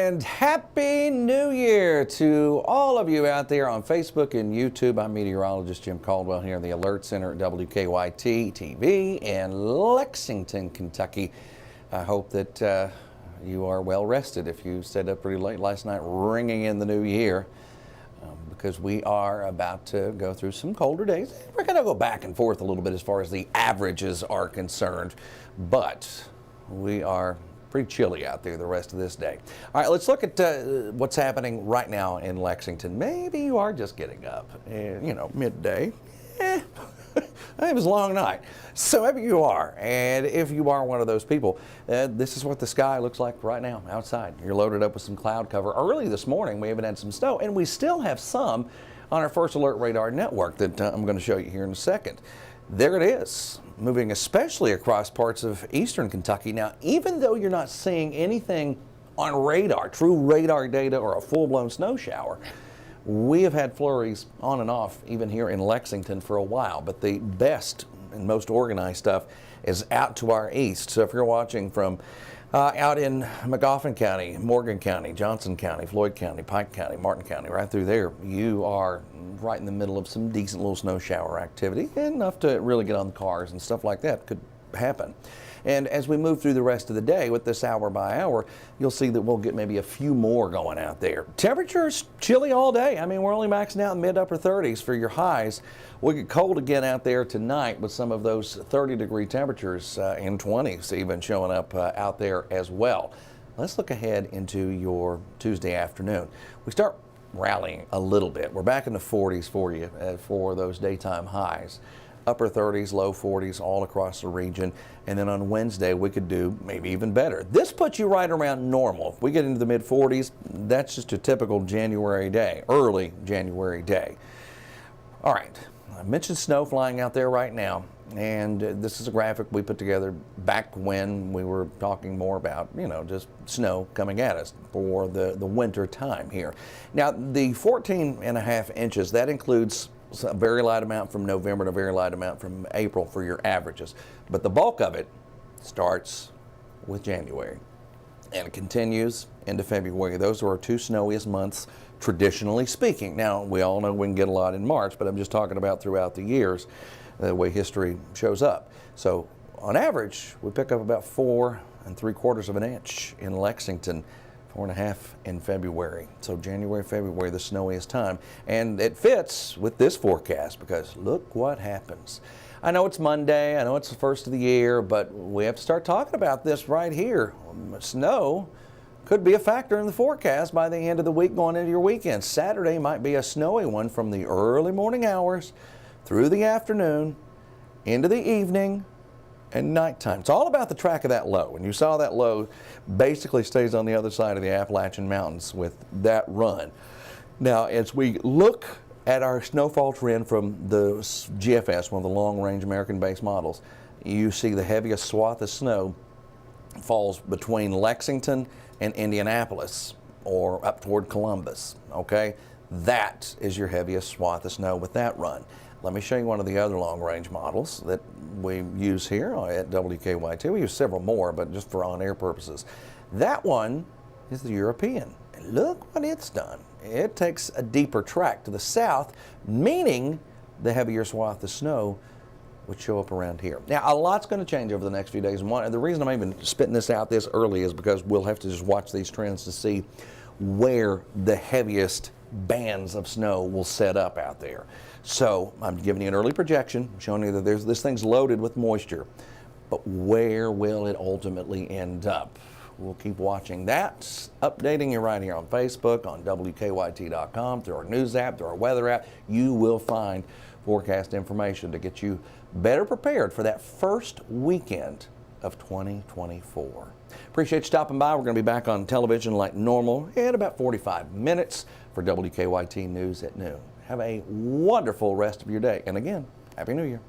And Happy New Year to all of you out there on Facebook and YouTube. I'm Meteorologist Jim Caldwell here in the Alert Center at WKYT TV in Lexington, Kentucky. I hope that you are well rested if you stayed up pretty late last night ringing in the new year. Because we are about to go through some colder days. We're going to go back and forth a little bit as far as the averages are concerned, but we are pretty chilly out there the rest of this day. All right, let's look at what's happening right now in Lexington. Maybe you are just getting up, you know, midday. It was a long night. So maybe you are, and if you are one of those people, this is what the sky looks like right now outside. You're loaded up with some cloud cover. Early this morning, we even had some snow, and we still have some on our First Alert Radar network that I'm going to show you here in a second. There it is, moving especially across parts of eastern Kentucky. Now, even though you're not seeing anything on radar, true radar data or a full-blown snow shower, we have had flurries on and off even here in Lexington for a while, but the best and most organized stuff is out to our east. So if you're watching from out in Magoffin County, Morgan County, Johnson County, Floyd County, Pike County, Martin County, right through there, you are right in the middle of some decent little snow shower activity, enough to really get on the cars and stuff like that could happen. And as we move through the rest of the day with this hour by hour, you'll see that we'll get maybe a few more going out there. Temperatures chilly all day. I mean, we're only maxing out mid-upper 30s for your highs. We'll get cold again out there tonight with some of those 30-degree temperatures in 20s even showing up out there as well. Let's look ahead into your Tuesday afternoon. We start rallying a little bit. We're back in the 40s for you for those daytime highs. Upper 30s, low 40s all across the region. And then on Wednesday, we could do maybe even better. This puts you right around normal. If we get into the mid 40s, that's just a typical January day, early January day. All right, I mentioned snow flying out there right now. And this is a graphic we put together back when we were talking more about, you know, just snow coming at us for the winter time here. Now, the 14.5 inches, that includes a very light amount from November and a very light amount from April for your averages. But the bulk of it starts with January and it continues into February. Those are our two snowiest months, traditionally speaking. Now, we all know we can get a lot in March, but I'm just talking about throughout the years, the way history shows up. So on average, we pick up about 4 3/4 of an inch in Lexington. 4.5 in February. So January, February, the snowiest time. And it fits with this forecast because look what happens. I know it's Monday, I know it's the first of the year, but we have to start talking about this right here. Snow could be a factor in the forecast by the end of the week going into your weekend. Saturday might be a snowy one from the early morning hours through the afternoon, into the evening, and nighttime. It's all about the track of that low. And you saw that low basically stays on the other side of the Appalachian Mountains with that run. Now, as we look at our snowfall trend from the GFS, one of the long-range American-based models, you see the heaviest swath of snow falls between Lexington and Indianapolis or up toward Columbus, okay? That is your heaviest swath of snow with that run. Let me show you one of the other long-range models that we use here at WKYT. We use several more, but just for on-air purposes. That one is the European. And look what it's done. It takes a deeper track to the south, meaning the heavier swath of snow would show up around here. Now, a lot's going to change over the next few days. And the reason I'm even spitting this out this early is because we'll have to just watch these trends to see where the heaviest bands of snow will set up out there. So I'm giving you an early projection, showing you that this thing's loaded with moisture. But where will it ultimately end up? We'll keep watching that, updating you right here on Facebook, on WKYT.com, through our news app, through our weather app. You will find forecast information to get you better prepared for that first weekend of 2024. Appreciate you stopping by. We're going to be back on television like normal in about 45 minutes for WKYT News at noon. Have a wonderful rest of your day. And again, Happy New Year.